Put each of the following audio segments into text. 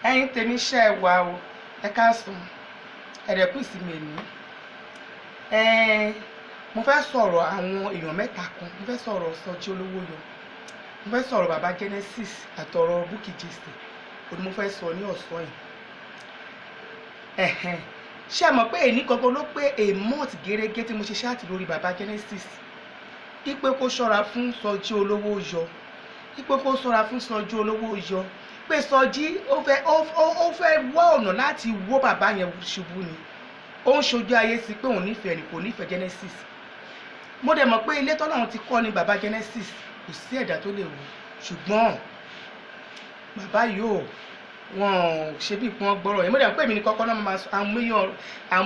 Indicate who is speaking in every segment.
Speaker 1: ẹ̀yin tèmi ṣe ẹ wà o, ẹ káàsán, ẹ̀rẹ̀kú ìsinmi èmi. Mo fẹ́ sọ̀rọ̀ àwọn èèyàn mẹ́ta kan. Mo fẹ́ sọ̀rọ̀ Sọjí Olówóyọ, mo fẹ́ sọ̀rọ̀ bàbá Genesis àtọ̀rọ̀ Bukky Jesse. Òní mo fẹ́ sọ ní ọ̀sán yìí. Ṣé ẹ mọ̀ pé èní gangan ló pé a month gẹ́rẹ́gẹ́ tí mo ṣe ṣáàtì lórí bàbá Genesis. Ipe kó ṣọ́ra fún Sọjí Olówóyọ, ipe kó ṣọ́ra fún Sọjí Olówóyọ, pé Sọjí ó fẹ́ wá ọ̀nà láti wó bàbá yẹn ṣubú ni. Ó ń ṣojú ayé sí pé òun nífẹ̀ẹ́ ni kò nífẹ̀ẹ́ Genesis. Mo dẹ̀ mọ̀ pé ilé tọ́lọ́run ti kọ́ ni bàbá Genesis, kò sí ẹ̀dá tó lè wò. Ṣùgbọ́n bàbá yóò wọ́n ṣe bí ìpọ́n gbọ́rọ̀ yẹn. Mo dẹ̀ mọ̀ pé èmi ní kọ́kọ́ náà máa sọ àwọn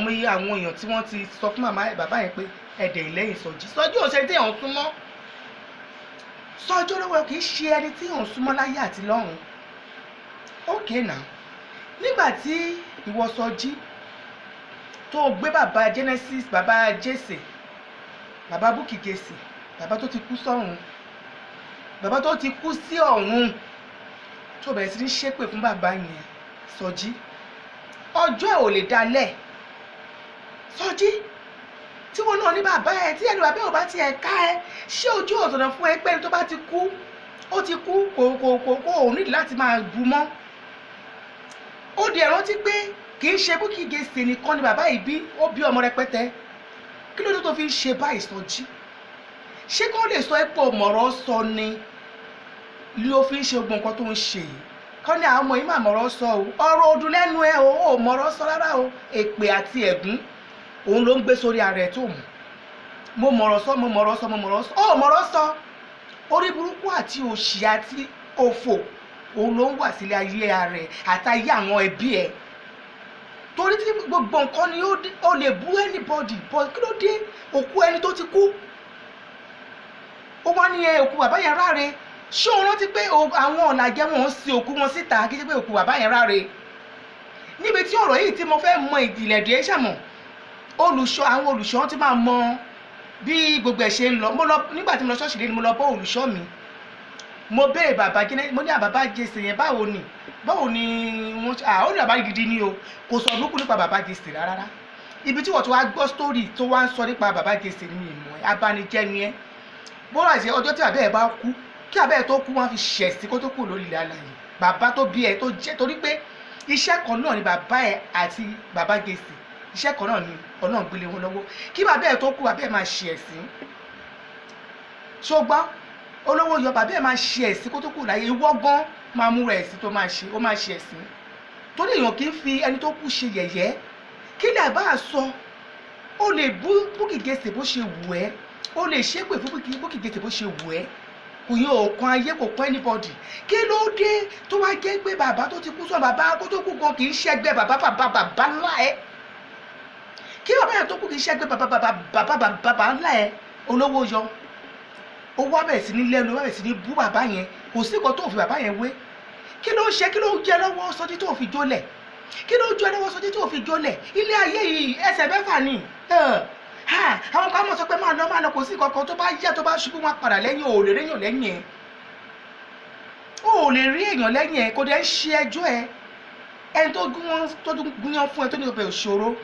Speaker 1: èèyàn tí wọ́n ti sọ fún bàbá yẹn pé ẹ̀dẹ̀ ìlẹ́yìn Sọjí. Sọjí ò ṣe tí èèyàn súnmọ́. Sọjí Olówóyọ kì í ṣe ẹni tí èèyàn súnmọ́ láyé àti lọ́run. Okay now, nígbà tí ìwọ Sọjí tó gbé bàbá Genesis, bàbá Jesse, bàbá Bukky Jesse, bàbá tó ti kú sọ́run, bàbá tó ti kú sí ọ̀run, tó bẹ̀rẹ̀ sí ní ṣépè fún bàbá yẹn Sọjí, ọjọ́ ẹ̀ ò lè dalẹ̀. Sọjí tí wọn náà ní bàbá ẹ, tí ẹni bàbá ò bá ti ẹ̀ ká ẹ, ṣé ojú ọ̀sọ̀nà fún ẹ pé tó bá ti kú ó ti kú, kò ò nídìí láti máa bu mọ́. Ó di ẹ̀rántí pé kì í ṣe Bukky Jesse nìkan ni bàbá yìí bí, ó bí ọmọ rẹpẹtẹ. Kí ló dé tó fi ń ṣe báyìí Sọjí? Ṣé kó lè sọ pé ọmọọ̀rọ̀ sọ ni ló fi ń ṣe gbogbo nǹkan tó ń ṣe yìí? Kọ́ ni àwọn ọmọ yìí máa mọ̀rọ̀ sọ o, ọ̀rọ̀ ọdún lẹ́nu ẹ o, ò mọ̀rọ̀ sọ rárá o. Èpè àti ẹ̀gún òun ló ń gbé sórí ara ẹ̀ tó mú. Mo mọ̀rọ̀ sọ, ó mọ̀rọ̀ sọ. Orí burúkú àti òṣì àti òfò òun ló ń wà sílé ayé ara ẹ̀ àtayé àwọn ẹbí ẹ̀. Torí tí gbogbo nǹkan ni ó lè bú anybody, but kí ló dé òkú ẹni tó ti kú ó wá ní òkú bàbá yẹn ráre? Ṣé o rántí pé àwọn ọ̀làjẹ́ wọn ń sin òkú wọn síta kí ṣe pé òkú bàbá yẹn ráre? Níbi tí ọ̀rọ̀ yìí tí mo fẹ́ mọ ìjìnlẹ̀ dé ṣàmọ̀, àwọn olùṣọ́ ti máa mọ bí gbogbo ẹ̀ ṣe ń lọ. Nígbà tí mo lọ ṣọ́ọ̀ṣì lé ni mo lọ bọ́ olùṣọ́ mi. Mo béèrè bàbá Genesis, mo ní bàbá Jesse yẹn báwo ni wọ́n ó ní bàbá gidi ni o, kò sọ burúkú nípa bàbá Jesse rárá. Ibi tí wọ́n ti wá gbọ́ sítórì tó wá ń sọ nípa bàbá Jesse ní ìmọ̀ ẹ̀, abanijẹ́ ni ẹ́. Bọ́lá ṣe ọjọ́ tí bàbá ẹ̀ bá kú, kí bàbá ẹ̀ tó kú wọ́n fi ṣẹ̀sí kó tó kú lórí ilẹ̀ alààyè. Bàbá tó bí ẹ̀ tó jẹ́, torí pé iṣẹ́ kan náà ni bàbá ẹ̀ àti bàbá Jesse, iṣẹ́ kan náà ni Ọlọ́run gbélé wọn lọ́wọ́. Kí bàbá ẹ̀ tó kú, bàbá ẹ̀ máa ṣẹ̀sí. Ṣùgbọ́n Olówóyọ bàbá ẹ̀ máa ṣẹ̀sí kó tó kú láyé. Ìwọ gan máa múra ẹ̀sí tó máa ṣe, ó máa ṣẹ̀sí. Torí èèyàn kì í fi ẹni tó kú ṣe yẹ̀yẹ́. Kí ni àbá sọ? O lè bú Bukky Jesse bó ṣe wù ẹ́, o lè ṣépè fún Bukky Jesse bó ṣe wù ẹ́. Kò yẹ òkan ayé, kò kọ́ anybody. Kí ló dé tó wá jẹ́ pé bàbá tó ti kú sọ, bàbá kó tó kú gan kì í ṣẹ́gbẹ́ bàbá ńlá ẹ̀? Kí bàbá yẹn tó kú kì í ṣẹ́gbẹ́ bàbá ńlá ẹ̀? Olówóyọ ó wá bẹ̀rẹ̀ sí ní lẹ́nu, wá bẹ̀rẹ̀ sí ní bú bàbá yẹn. Kò sí nǹkan tó fi bàbá yẹn wé. Kí ló ń ṣe, kí ló ń jẹ lọ́wọ́ Sọjí tó fi jólẹ̀? Kí ló ń jẹ lọ́wọ́ Sọjí tó fi jólẹ̀? Ilé ayé yìí ẹsẹ̀ mẹ́fà ni. Àwọn kan mọ̀ sọ pé máa lọ, kò sí kankan tó bá yá tó bá ṣubú wọn padà lẹ́yìn. O ò lè rí èèyàn lẹ́yìn ẹ̀, o ò lè rí èèyàn lẹ́yìn ẹ̀. Kò dẹ̀ ń ṣe ẹjọ́ ẹ̀. Ẹni tó gúnyán fún ẹ tó ní ọbẹ̀ òṣòro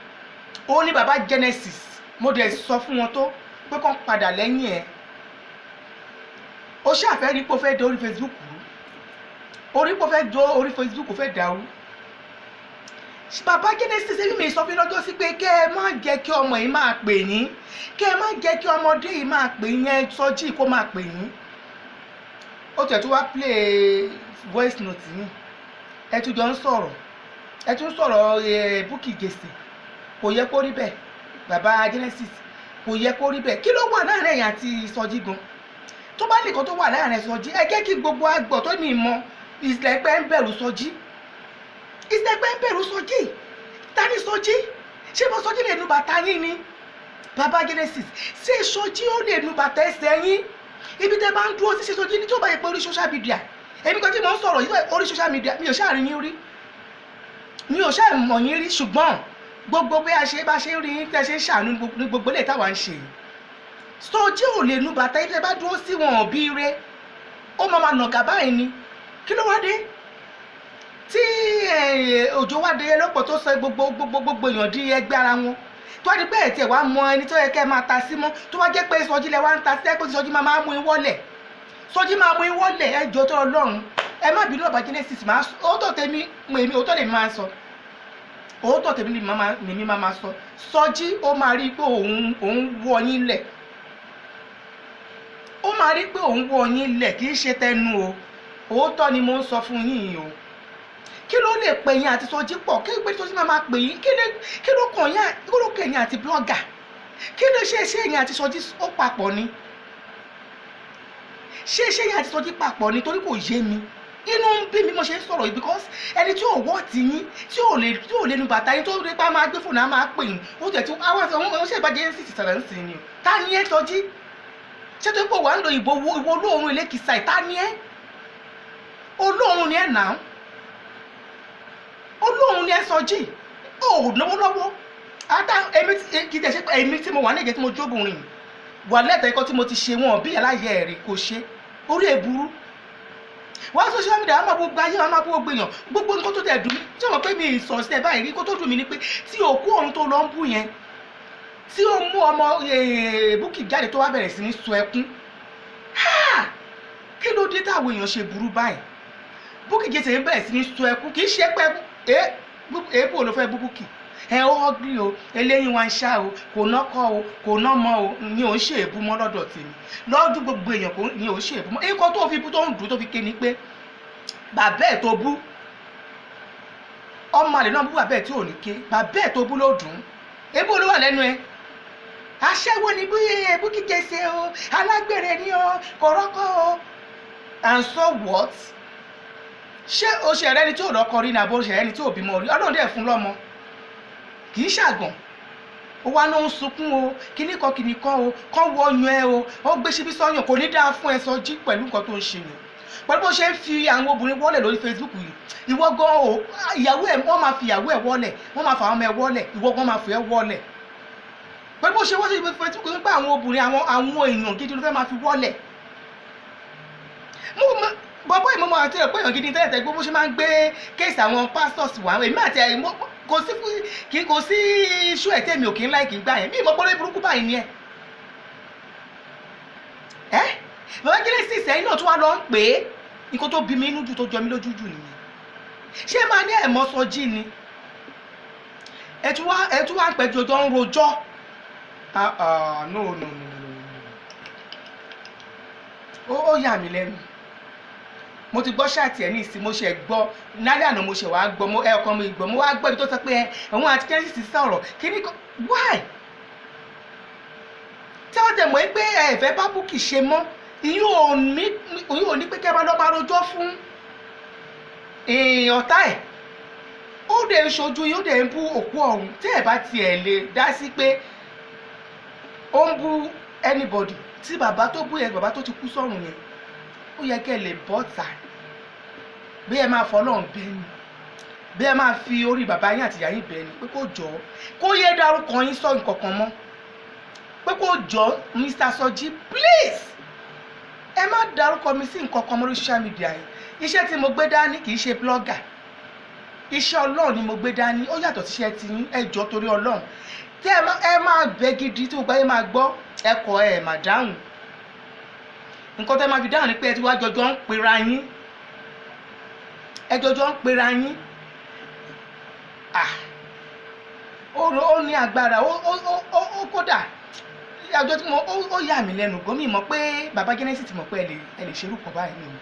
Speaker 1: ó ní bàbá Genesis. Mo dẹ̀ sọ fún wọn tó pé kán padà lẹ́yìn ẹ̀. Ó ṣàfẹ́ rí pé ó fẹ́ dé orí Facebook rú, orí pé ó fẹ́ dé orí Facebook, ó fẹ́ dàrú. Bàbá Genesis ẹbí mi sọ fún lọ́jọ́ sí pé kẹ́ ẹ má jẹ́ kí ọmọ yìí máa pè yín, kẹ́ ẹ má jẹ́ kí ọmọdé yìí máa pè yín, ẹ Sọjí kó máa pè yín. Ó tẹ̀ tó wá play voice note yín, ẹ tún jọ ń sọ̀rọ̀, ẹ tún sọ̀rọ̀ Bukky Jesse. Kò yẹ kó rí bẹ́ẹ̀. Bàbá Genesis, kò yẹ kó rí bẹ́ẹ̀. Kí ló wà láàrin ẹ̀yin àti Sọjí gan? Tó bá nìkan tó wà láàrin Sọjí, ẹ jẹ́ kí gbogbo àgbọ̀ tó ní ìmọ̀ ìsìlẹ̀pẹ́ ń bẹ̀rù Sọjí. Ìsìlẹ̀pẹ́ ń bẹ̀rù Sọjí. Ta ni Sọjí? Ṣé mo Sọjí lè nu bàtà yín ni? Bàbá Genesis, ṣé Sọjí ó lè nu bàtà ẹsẹ̀ yín? Ibi tẹ́ bá ń dúró sí ṣe Sọjí ní tó bá yẹ pé orí social media. Èmi kan tí mo ń sọ̀rọ̀ yìí orí social media, mi ò ṣáà rí yín rí, mi ò ṣáà mọ̀ yín rí. Ṣùgbọ́n gbogbo bí a ṣe bá ṣe rí yín, tẹ́ ṣe ń ṣàánú ní gbogbo ilé táwa ń ṣe yìí. Sọjí ò lè nu bàtà ibi tẹ́ bá dúró sí wọn òbí rẹ̀. Ó máa nàgà báyìí ni. Kí ló wá dé? Tí òjò wá dé lọ́pọ̀ tó sọ gbogbo èèyàn di ẹgbẹ́ ara wọn tó wá di pé ẹ̀tì ẹ̀ wá mọ ẹni tó yẹ kẹ́ máa ta sí mọ́ tó wá jẹ́ pé Sọjí lẹ wá ń ta sí ẹ pé Sọjí máa mú in wọ́lẹ̀ Sọjí máa mú in wọ́lẹ̀ ẹ jọ tó Ọlọ́run ẹ má bínú bàbá Genesis máa òótọ́ tèmi òótọ́ lèmi máa sọ òótọ́ tèmi lèmi máa sọ Sọjí ó máa rí pé òun wọ yín lẹ̀ ó máa rí pé òun wọ yín lẹ̀ kì í ṣe tẹnu o òótọ́ ni mo ń sọ fún yín o kí ló lè pè yín àti Sọjí pọ̀ kí pé Sọjí máa pè yín kí ló kàn yín kí ló kàn yín àti blogger kí ló ṣe yín àti Sọjí ó papọ̀ ni ṣe yín àti Sọjí papọ̀ ni torí kò yé mi inú ń bí mi mo ṣe ń sọ̀rọ̀ yìí because ẹni tí ò wọ́ ti yín tí ò lè nu bàtà yín tó rí pa máa gbé fóònù á máa pè yín ó tẹ̀ tí àwọn ṣe ìbàjẹ́ sí ìsàlẹ̀ ń sìn ni o ta ni ẹ Sọjí ṣé tó pọ̀ wà ń lo ìbò ìwọ olóòórùn ilé kìsà ìta ni ẹ olóòórùn ni ẹ nà án olóòórùn ni ẹ Sọjí ó náwó lọ́wọ́ ata èmi kì í tẹ̀ ṣe pé èmi tí mo wà ní ìjẹ́ tí mo jóbìnrin wà lẹ́tọ̀ọ́ ikọ́ tí mo ti ṣe wọn bí aláyẹ ẹ̀rí kò ṣe orí èburú wọ́n social media wọ́n máa gbogbo ayé wọ́n máa gbogbo èèyàn gbogbo nǹkan tó tẹ̀ dùn mí tí wọ́n pé mi sọ sí ẹ báyìí rí kó tó dùn mí ni pé tí òkú ọ̀run tó lọ ń bù yẹn tí ó mú ọmọ Bukky jáde tó wá bẹ̀rẹ̀ sí ní sọ ẹkún kí ló dé táwọn èèyàn ṣe burú báyìí Bukky Jesse bẹ̀rẹ̀ sí ní sọ ẹkún kì í ṣe pé èébò ló fẹ́ bú Bukky ẹ ó ọ́gí o eléyìí wá ń ṣá o kò nọ́kọ́ o kò nọ́mọ o ni ò ń ṣe èébú mọ́ lọ́dọ̀ tèmi lọ́dún gbogbo èèyàn kò ní ò ń ṣe èébú mọ́ ikọ̀ tó fi bú tó ń dùn tó fi ké ni pé bàbá ẹ̀ tó bú ọmọ àlè náà bú bàbá ẹ̀ tí ò ní ké bàbá ẹ̀ tó bú ló dùn èébú ló wà lẹ́nu ẹ̀ aṣẹ́wó ni Bukky Jesse o alágbèrè ni o kọ̀rọ́kọ́ o and so what ṣé o ṣe ẹ̀rẹ́ni tí ò lọ́kọ rí ni àbò ṣe ẹ̀rẹ́ni tí ò bímọ rí Ọlọ́run dẹ̀ fún lọ́mọ kì í ṣàgàn ó wá náà ń sunkún o kíní kan o kán wọ ọyàn ẹ o ó gbé síbí sọyàn kò ní dáa fún ẹ Sọjí pẹ̀lú nǹkan tó ń ṣe yẹn pẹ̀lú bó ṣe ń fi àwọn obìnrin wọ́lẹ̀ lórí Facebook yìí ìwọ gan o ìyàwó ẹ wọ́n máa fi ìyàwó ẹ wọ́lẹ̀ wọ́n máa fa àwọn ọmọ ẹ wọ́lẹ̀ ìwọ gan máa fi ẹ wọ́lẹ̀ pẹ̀lú bó ṣe wọ́n sí Facebook yìí pé àwọn obìnrin àwọn èèyàn gidi ló fẹ́ máa fi wọ́lẹ̀ bọ́bọ́ ìmọ̀mọ́ àti ẹ̀pọ̀ èèyàn gidi tẹ́lẹ̀ tẹ́gbó bó ṣe máa ń gbé kéèsì àwọn pastors wà èmi àti ẹ̀mọ́ kò sí iṣu ẹ̀ tẹ́mi ò kí ń láì kí ń gbà yẹn bí ìmọ̀ gbọ́dọ̀ burúkú báyìí ni ẹ̀ bàbá Genesis ẹ̀yìn náà tún wá lọ ń pè é nǹkan tó bí mi inú jù tó jọ mí lójú jù nìyẹn ṣé máa ní ẹ̀mọ́ Sọjí ni ẹ̀ tún wá ń pẹ́ jọjọ́ ń rojọ́ no ó yà mí lẹ́nu mo ti gbọ́ ṣáàtì ẹ̀ ní ìsìn mo ṣe gbọ́ nálẹ́ àná mo ṣe wàá gbọ́ mo ẹ̀ọ̀kan mo ìgbọ́ mo wá gbọ́ ibi tó sọ pé òun àti Genesis sọ̀rọ̀ kíní kan why tí wọ́n tẹ̀ mọ́ pé ẹ̀fẹ́ bá Bukky ṣe mọ́ ìyún ò ní pé kẹ́ bá lọ́ máa rojọ́ fún ọ̀tá ẹ̀ ó dẹ̀ ń ṣojú yìí ó dẹ̀ ń bú òkú ọ̀hún tí ẹ̀ bá tiẹ̀ lè dá sí pé ó ń bú anybody tí bàbá tó bú yẹn bàbá tó ti kú sọ́run yẹn ó yẹ kẹ́ lè bọ́ta bí ẹ máa fọlọ́run bẹ́ẹ̀ ni bí ẹ máa fi orí bàbá yín àti ìyá yín bẹ́ẹ̀ ni pé kó jọ kó yé dárúkọ yín sọ nǹkan kan mọ́ pé kó jọ Mr. Sọjí please ẹ má dárúkọ mi sí nǹkan kan mọ́ lórí social media yìí iṣẹ́ tí mo gbé dání kì í ṣe blogger iṣẹ́ Ọlọ́run ni mo gbé dání ó yàtọ̀ síṣẹ́ tí yín ẹ jọ torí Ọlọ́run tí ẹ máa bẹ gidi tí gbogbo ayé máa gbọ́ ẹ kọ ẹ má dáhùn nǹkan tẹ́ máa fi dáhùn ni pé ẹ ti wá jọjọ́ ń pera yín ẹ jọjọ́ ń pera yín ó ní agbára ó kódà àjọ tí ó yà mí lẹ́nu gan mi mọ̀ pé bàbá Genesis ti mọ̀ pé ẹ lè ṣerú kan báyìí nìyẹn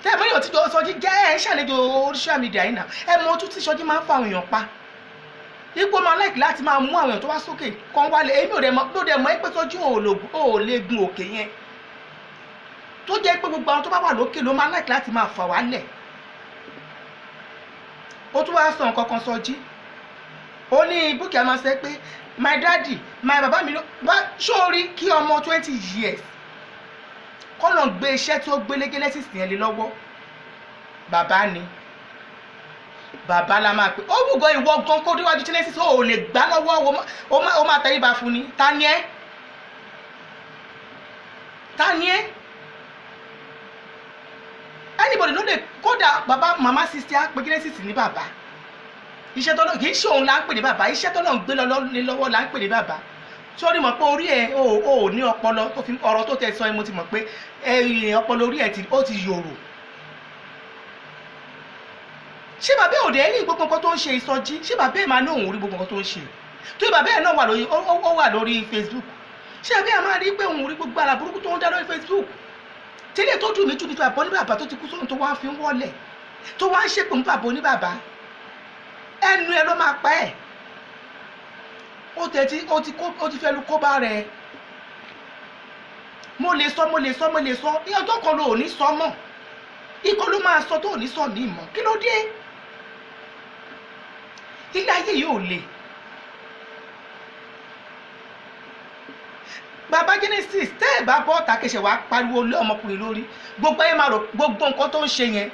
Speaker 1: tẹ́ ẹ mọ̀ yóò ti jọ Sọjí jẹ́ ẹ ń ṣàlejò social media yìí náà ẹ mọ̀ ojú tí Sọjí máa ń fa àwọn èèyàn pa ipò máa láìkì láti máa mú àwọn èèyàn tó wá sókè kan wálé èmi ò dẹ̀ mọ̀ pé Sọjí ò lè gun òkè yẹn tó jẹ́ pé gbogbo àwọn tó bá wà lókè ló máa láìkì láti máa fà wálẹ̀ ó tún wá sọ nǹkan kan Sọjí ó ní Bukky a máa sẹ pé my daddy my bàbá mi bá sórí kí ọmọ 20 years kọ́nà gbé iṣẹ́ tí ó gbélé Genesis yẹn lé lọ́wọ́ bàbá ni bàbá la máa pè ó wùgọ́ ìwọ gan kó déwájú Genesis ó lè gbá lọ́wọ́ ó máa tẹríba fún ni ta ni ẹ́ anybody ló lè kódà bàbá màmá sisi á pé Genesis ní bàbá iṣẹ́ tọ́lọ́ kì í ṣe òun là ń pè ní bàbá iṣẹ́ tọ́lọ́ ń gbé lọ́wọ́ là ń pè ní bàbá sórí mọ̀ pé orí ẹ̀ ò ní ọpọlọ tó fi ọ̀rọ̀ tó tẹ sọ ẹ mo ti mọ̀ pé ọpọlọ orí ẹ̀ ó ti yòrò ṣé bàbá òde ẹ̀ rí gbogbo nǹkan tó ń ṣe ìsọjí ṣé bàbá ẹ̀ máa ní òun rí gbogbo nǹkan tó ń ṣe tó bàbá ẹ̀ náà wà lórí Facebook ṣé bàbá ẹ̀ máa rí pé òun rí gbogbo àlà burúkú tó ń dá lórí Facebook tẹ́lẹ̀ tó dùn mí jù nítorí àbọ̀ ní bàbá tó ti kú sóhun tó wá fi ń wọlẹ̀ tó wá ń ṣépè ní bàbá oníbàbá ẹnu ẹ ló máa pa ẹ̀ ó ti fẹ́ lu kó bá rẹ̀ mo lè sọ ní ọjọ́ kan ló ò ní sọ mọ́ ikọ̀ ló máa sọ tó ò ní sọ mí mọ́ kí ló dé ilé ayé yìí ò le bàbá Genesis tẹ́ ẹ̀ bá bọ́ ọ̀tà kẹsẹ̀ wá pariwo lé ọmọkùnrin lórí gbogbo ẹ̀ máa rò gbogbo nǹkan tó ń ṣe yẹn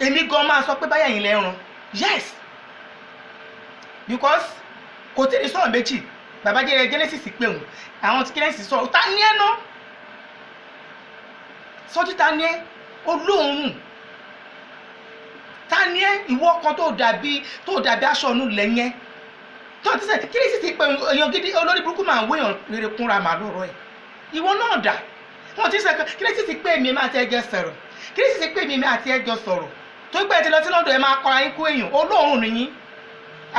Speaker 1: èmi gan máa sọ pé báyà yín lẹ́rùn yes because kò tí ì sọ̀rọ̀ méjì bàbá Genesis pé òun àwọn tí Genesis sọ̀rọ̀ ta ní ẹ̀ náà sọ́jú ta ní ẹ̀ olóòórùn ta ní ẹ̀ ìwọ kan tó dàbí aṣọ ọ̀nù lẹ́yìn tó ti sẹ́ Genesis pé èèyàn gidi olórí burúkú máa ń wéyàn rere kúnra màá lọ́rọ̀ ẹ̀ ìwọ náà dà wọ́n ti sẹ́ Genesis pé èmi máa ti ẹjọ́ sọ̀rọ̀ Genesis pé èmi máa ti ẹjọ́ sọ̀rọ̀ tó gbé ti lọ sí London ẹ máa kọ́ra yín kú èèyàn olóòórùn nìyí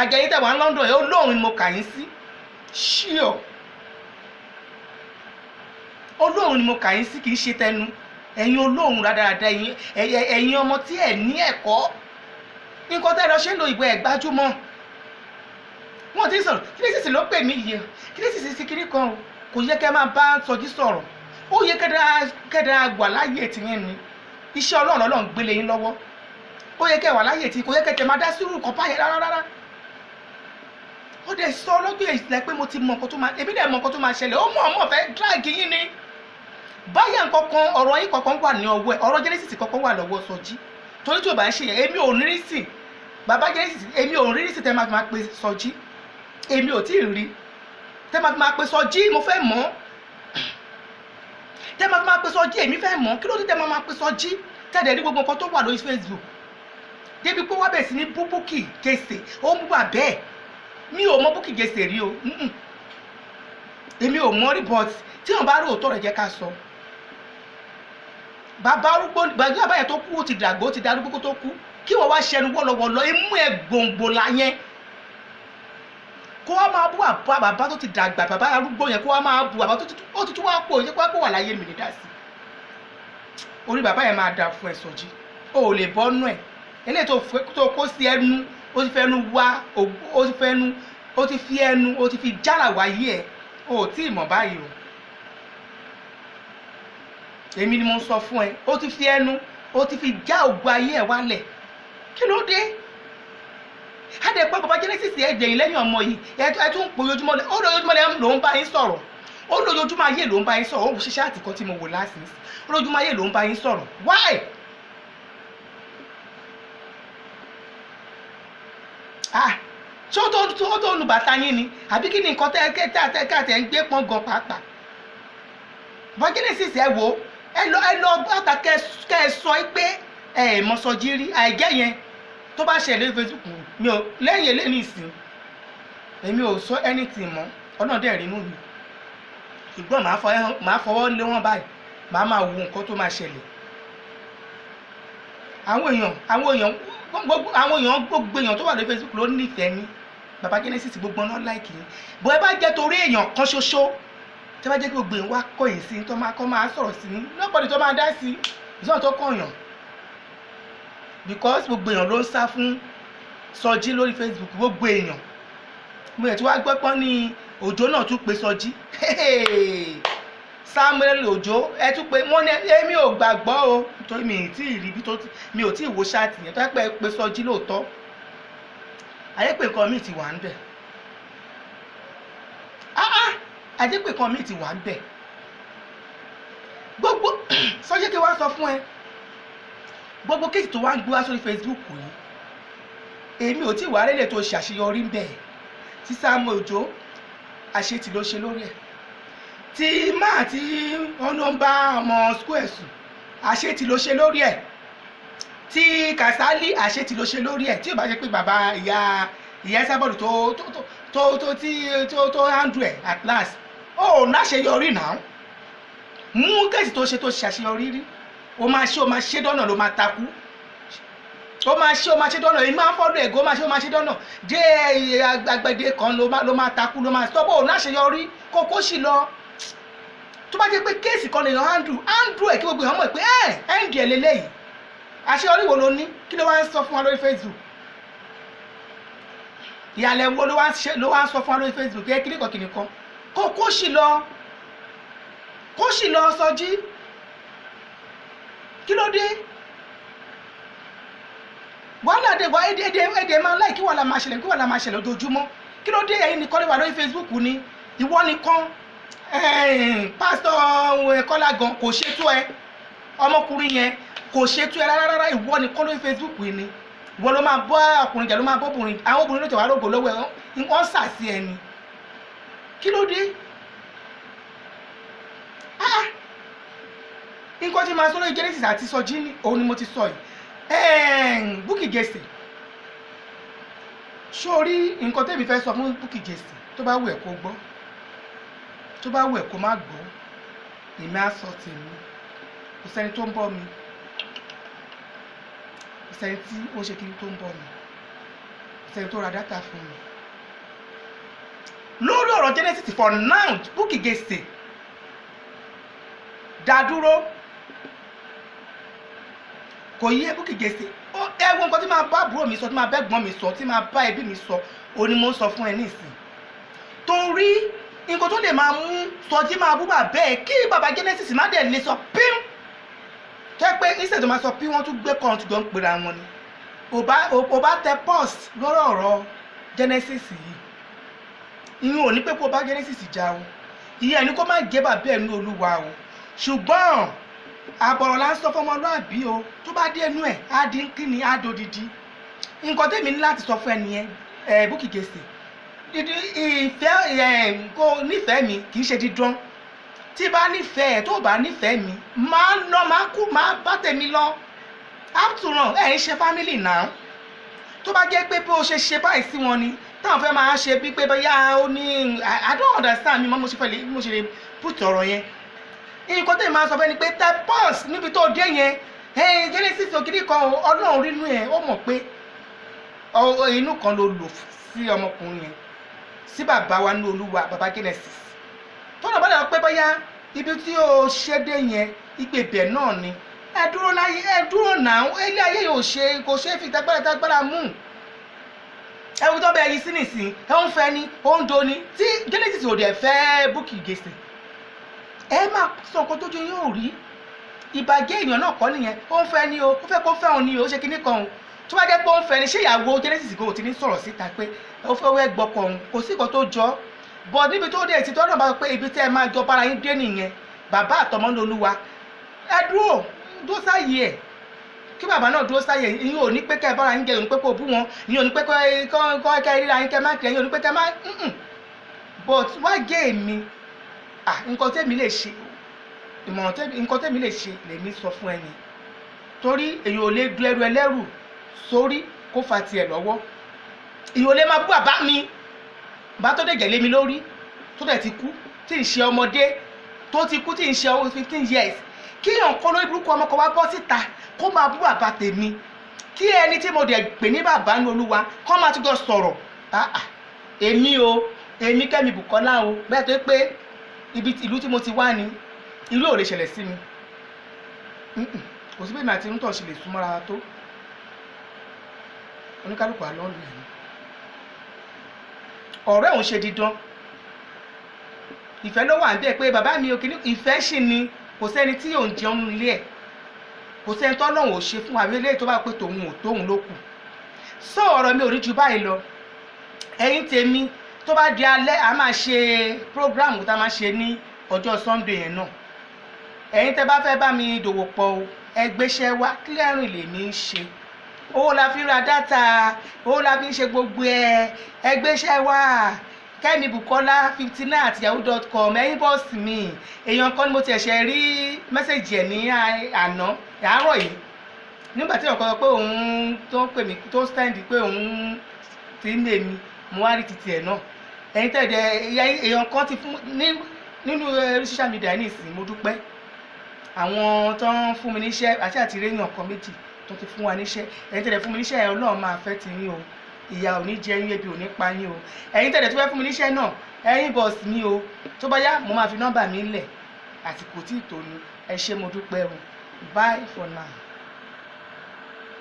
Speaker 1: àgẹ̀yìn tẹ̀wá London ẹ olóòórùn ni mo kà yín sí ṣíọ olóòórùn ni mo kà yín sí kì í ṣe tẹnu ẹ̀yin olóòórùn rádaràda ẹ̀yin ọmọ tí ẹ̀ ní ẹ̀kọ́ nǹkan tẹ́ lọ ṣe ń lo ìwé ẹ̀ gbájúmọ́ wọ́n ti sọ̀rọ̀ Genesis ló pè mí yìí Genesis sí kiri kan kò yẹ kẹ́ máa bá Sọjí sọ̀rọ̀ ó yẹ kẹ́dà wà láyé tìyẹn ni iṣẹ́ Ọlọ́run gbélé yín lọ́wọ́ ó yẹ kẹ́ wà láyé tí kò yẹ kẹ́ tẹ̀ máa dá sírù kan báyẹn rárá ó dẹ̀ sọ lọ́jọ́ ìsìlẹ̀ pé mo ti mọ nǹkan tó máa èmi dẹ̀ mọ nǹkan tó máa ṣẹlẹ̀ ó mọ̀ ọmọ fẹ́ dráàgì yín ni báyà nǹkan kan ọ̀rọ̀ yín kankan wà ní ọwọ́ ẹ̀ ọ̀rọ̀ Genesis kankan wà lọ́wọ́ Sọjí torí tí ò bá ń ṣe yẹn èmi ò ní rí sí bàbá Genesis èmi ò rí sí tẹ́ máa fi máa pe Sọjí èmi ò tí ì rí tẹ́ máa fi máa pe Sọjí mo fẹ́ mọ̀ tẹ́ máa fi máa pe Sọjí èmi fẹ́ mọ̀ kí ló dé tẹ́ máa pe Sọjí tẹ́lẹ̀ rí gbogbo nǹkan tó wà lórí Facebook débi pé wọ́n bẹ̀ sí ní Bukky Jesse ó ń wà bẹ́ẹ̀ mi ò mọ Bukky Jesse rí o èmi ò mọ rí but tí wọ́n bá rí òótọ́ rẹ̀ jẹ́ ká sọ bàbá arúgbó gbàgbé àbáyẹ tó kú ó ti dàgbò ó ti darúgbó tó kú kí wọ́n wá ṣẹnu wọ́lọ́wọ́lọ́ imú ẹ̀ gbòǹgbò la yẹn kó wá máa bú bàbá tó ti dàgbà bàbá arúgbó yẹn kó wá máa bú bàbá tó ti tún wá pò yẹ kó wá pò wà láyé mi ní dá sí orí bàbá yẹn máa dà fún ẹ Sọjí o ò lè bọ́nú ẹ̀ eléyìí tó kó sí ẹnu ó ti fẹnu wá ó ti fi jára wáyé ẹ̀ o ò tí ì mọ̀ báyìí o èmi ni mo sọ fún ẹ ó ti fi ẹnu ó ti fi já ògùn ayé ẹ̀ wálẹ̀ kí ló dé adẹ̀pọ̀ bàbá Genesis ẹ̀jẹ̀ lẹ́yìn ọmọ yìí ẹ tún pò ojoojúmọ́ ó lójoojúmọ́ ló ń bá yín sọ̀rọ̀ ó lójoojúmọ́ ayé ló ń bá yín sọ̀rọ̀ ó wù ṣiṣẹ́ àtìkọ́ tí mo wò lásìsì ó lójoojúmọ́ ayé ló ń bá yín sọ̀rọ̀ why ṣé ó tó nu bàtà yín ni àbí kí ni nǹkan tẹ́ ń gbé pọ́n gan pàápàá bàbá Genesis ẹ wò ẹ lọ bàtà kẹ́ ẹ sọ pé ẹ mọ Sọjí rí àìjẹ́ yẹn tó bá ṣẹlẹ̀ Facebook mi ò lẹ́yìn eléyìí ìsìn èmi ò sọ anything mọ́ ọ̀nà dẹ̀ rí inú mi ṣùgbọ́n màá fọwọ́ lé wọn báyìí màá máa wo nǹkan tó máa ṣẹlẹ̀ àwọn èèyàn gbogbo èèyàn tó wà lórí Facebook ló nífẹ̀ẹ́ ní bàbá Genesis gbogbo náà láìkì ní bó ẹ bá jẹ́ torí èèyàn kan ṣoṣo tí wọ́n bá jẹ́ kí gbogbo èèyàn wá kọ̀yìn sí tó máa sọ̀rọ̀ sí ní lọ́pọ̀lọpọ̀ tó máa dá sí ìṣòro tó kọ̀yàn because gbogbo èèyàn ló ń sá fún Sọjí lórí Facebook gbogbo èèyàn mo yẹ tí wàá gbọ́ pọ́n ní Òjó náà tún pe Sọjí Samuel Òjó ẹ tún pe wọ́n ní èmi ò gbàgbọ́ o nítorí mi ì tí ì rí bí tó mi ò tí ì wo ṣáàtì yẹn tó ẹ pẹ́ pe Sọjí lóòótọ́ ayé pé nǹkan mi ti wà ń bẹ̀ ayé pé nǹkan mi ti wà ń bẹ̀ gbogbo Sọjí kí wọ́n sọ fún ẹ gbogbo kéèsì tó wá ń gbé wá sórí Facebook yìí èmi ò tí wà rẹ́lẹ̀ tó ṣàṣeyọrí ń bẹ̀ tí Samuel Òjó àṣetì ló ṣe lórí ẹ̀ tí máa tí wọ́n ló ń bá ọmọ school ẹ̀sùn àṣetì ló ṣe lórí ẹ̀, tí Kàsálí àṣetì ló ṣe lórí ẹ̀, tí ò bá ṣe pé bàbá ìyá Ẹsábọ́ọ̀dù tó handle ẹ̀ at last ó láṣeyọrí náà. Mú kẹ́sì tó ṣe àṣeyọrí rí, ó máa ṣe dọ́nà ló máa takú, ó máa ṣe dọ́nà, èyí máa ń fọ́dọ̀ ẹ̀gọ́, ó máa ṣe dọ́nà jẹ́ agbẹ̀dẹ kan ló máa takú, ló máa stop, ó láṣeyọrí kókó sì lọ. Tó bá jẹ́ pé kéèsì kan lèèyàn handle ẹ̀ kí gbogbo èèyàn mọ̀ pé ẹ̀ǹdì ẹ̀ lélẹ́yìí, àṣeyọrí wo ló ní, kí ló wá ń sọ fún wa lórí Facebook? Ìyàlẹ̀ wo ló wá ń sọ fún wa lórí Facebook ẹ kìnìkan kó sì lọ Sọjí, kí ló dé? Wàhálà dé wá èdè máa láì kí wàhálà máa ṣẹlẹ̀ ojoojúmọ́, kí ló dé? Ẹ̀yin nìkan lè wà lórí Facebook ni, ìwọ nìkan. Pásítọ̀ Kọ́lá gan kò ṣètò ẹ, ọmọkùnrin yẹn kò ṣètò ẹ rárá, ìwọ nìkan lórí Facebook ni. Ìwọ ló máa bọ́ ọkùnrin jà, ló máa bọ́ obìnrin, àwọn obìnrin ló tẹ̀ wá rògbò lọ́wọ́ ẹ̀, wọ́n sàsí ẹni, kí ló dé? Nǹkan tí máa sọ lórí Genesis àti Sọjí ní òun ni mo ti sọ yìí. Bukky Jesse, sórí nǹkan tẹ́mi fẹ́ sọ fún Bukky Jesse, tó bá wù ẹ́ kó gbọ́, tó bá wù ẹ́ kó má gbọ́, èmi á sọ tèmi. Kò sẹ́ni tó ń bọ́ mi, kò sẹ́ni tí ó ṣe kiri tó ń bọ́ mi, kò sẹ́ni tó ra dátà fún mi. Lórí ọ̀rọ̀ Genesis for now, Bukky Jesse dá dúró, kò yẹ Bukky Jesse. Ẹ̀wọ̀n nǹkan tí máa bá àbúrò mi sọ, tí máa bá ẹ̀gbọ́n mi sọ, tí máa bá ẹbí mi sọ, òun ni mo ń sọ fún ẹ nísìn. Torí nǹkan tó lè máa mú Sọjí máa bú bàbá ẹ̀ kí bàbá Genesis má dẹ̀ lè sọ pím, kẹ́ pé ìṣẹ̀ tó máa sọ pí wọ́n tún gbé kan tó jọ ń pera wọn ni. Ò bá tẹ pause lórí ọ̀rọ̀ Genesis yìí, ìyẹn ò ní pé kó bá Genesis jà o, ìyẹn ni kó má gé bàbá ẹ̀ ní Olúwa o. Ṣùgbọ́n àbọ̀rọ̀ là ń sọ fọmọlúàbí o, tó bá dé inú ẹ̀ á dín kíni á dodidi. Nǹkan tèmi ní láti sọ fún ẹ nìyẹn, Bukky Jesse. Ìfẹ́ kò nífẹ̀ẹ́ mi kì í ṣe dídán. Tí bá nífẹ̀ẹ́ tó bá nífẹ̀ẹ́ mi, máa bá tèmi lọ. After all, ẹ̀ ń ṣe family now. Tó bá jẹ́ pé bí o ṣe báyìí sí wọn ni, táwọn fẹ́ máa ṣe bí pé bóyá ó ní I don't understand mi mọ́ mo ṣe lè put ọ̀rọ̀ yẹn. Nǹkan tèmi máa sọ fẹ́ ni pé tẹ pause níbi tó dé yẹn. Genesis ògiri kan Ọlọ́run rínú ẹ̀, ó mọ̀ pé inú kan ló lò sí ọmọkùnrin yẹn, sí bàbá wa ní Olúwa, bàbá Genesis. Tọ́nà bá dàgbà pé bóyá ibi tí ó ṣe dé yẹn ìgbèbẹ̀ náà ni. Ẹ dúró náà, ilé ayé kò ṣe fi tagbára mú. Ẹ̀wù tó bẹ yìí sí nìsín, ẹ ń fẹ́ ni, ó ń do ni. Tí Genesis ò dẹ̀ fẹ́ Bukky Jesse, ẹ máa sọ nǹkan tójú yóò rí. Ìbàjẹ́ èèyàn náà kọ́ nìyẹn, ó ń fẹ́ ni o, ó fẹ́ kó fẹ́ òun ni o, ó ṣe kinní kan o. Tó bá jẹ́ pé ó ń fẹ́ ni, ṣé ìyàwó Genesis kò ti ní sọ̀rọ̀ síta pé ó fẹ́ wẹ́ gbọ́kọ̀ òun, kò sí nǹkan tó jọ. Bọ̀ níbi tó dé ìtìtọ́ náà bá sọ pé ibi tí ẹ máa jọ bára yín dé nìyẹn, bàbá àtọmọ ní Olúwa. Ẹ dúró sáyé ẹ̀, kí bàbá náà dúró sáyé. Ìyẹn ò ní pé kẹ́ ẹ bára yín jẹ, ìyẹn ò ní pé kó bú wọn, ìyẹn ò ní pé kẹ́ ríra yín kẹ́ má kiri, ìyẹn ò ní pé kẹ́ má. But wá gé èmi, nǹkan tẹ́mi lè ṣe, nǹkan tẹ́mi lè ṣe lèmi sọ fún ẹni. Torí èyàn ò lè du ẹrù ẹlẹ́rù sórí kó fa tiẹ̀ lọ́wọ́. Èyàn ò lè máa bú bàbá mi, bá tó dẹ̀ jẹ̀lé mi lórí, tó dẹ̀ ti kú, tí ń ṣe ọmọdé, tó ti kú tí ń ṣe 15 years. Kí èèyàn kọ́ lórí burúkú ọmọ kan wá bọ́ síta kó máa bú bàbá tèmi, kí ẹni tí mo dẹ̀ pè ní bàbá ní Olúwa kọ́ máa tún jọ sọ̀rọ̀. Èmi Kẹ́mi Bùkọ́lá o, bẹ́ẹ̀ tó pé ìlú tí mo ti wá ni irú ò lè ṣẹlẹ̀ sí mi. Kò sí pé mi àti ń tọ̀ ṣe lè súnmọ́ra tó, oníkálùkù àlọ́ rẹ̀ ni. Ọ̀rẹ́ òun ṣe dídán, ìfẹ́ ló wà ń bẹ́ẹ̀ pé bàbá mi ò kí ní ìfẹ́ ṣì ni. Kò sẹ́ni tí yóò jẹun nílé ẹ̀, kò sẹ́ni tó Ọlọ́run ò ṣe fún wa eléyìí tó bá pé tòun ò tóun ló kù. Sọ ọ̀rọ̀ mi ò rí ju báyìí lọ. Ẹ̀yin tèmi, tó bá di alẹ́ a máa ṣe program tá a máa ṣe ní ọjọ́ Sunday yẹn náà. Ẹ̀yin tẹ́ bá fẹ́ bá mi dòwò pọ̀ o, ẹ gbéṣẹ́ wá, clearing lèmi ń ṣe. Owó la fi ra dátà, owó la fi ń ṣe gbogbo ẹ gbéṣẹ́ wá. Kẹ́mi Bukola 59@yahoo.com ẹ̀yin bọ́ọ̀sì mi. Èèyàn kan ni mo ti ẹ̀ṣẹ̀ rí mẹ́sẹ̀jì ẹ̀ ní àná àárọ̀ yìí nígbà tí ọ̀kan sọ pé òun tó ń pè mí tó sẹ́ndì pé òun ti ń lè mi mo wá rí titi ẹ̀ náà. Ẹ̀yin tẹ̀dẹ̀ èèyàn kan ti fún nínú social media ní ìsìn mo dúpẹ́ àwọn tó ń fún mi níṣẹ́ àti réyàn kan méjì tó ti fún wa níṣẹ́. Ẹ̀yin tẹ̀dẹ̀ fún mi níṣẹ́ Ọlọ́run máa fẹ́ ti yín o, ìyà ò ní jẹ yín, ebi ò ní pa yín o. Ẹ̀yin tẹ̀dẹ̀ tó fẹ́ fún mi níṣẹ́ náà ẹ̀yin bọ́ọ̀sì mi o, tó bá yá mo máa fi nọ́mbà mi lẹ̀ àsìkò tí ì tó ni. Ẹ ṣé mo dúpẹ́ o, bye for now.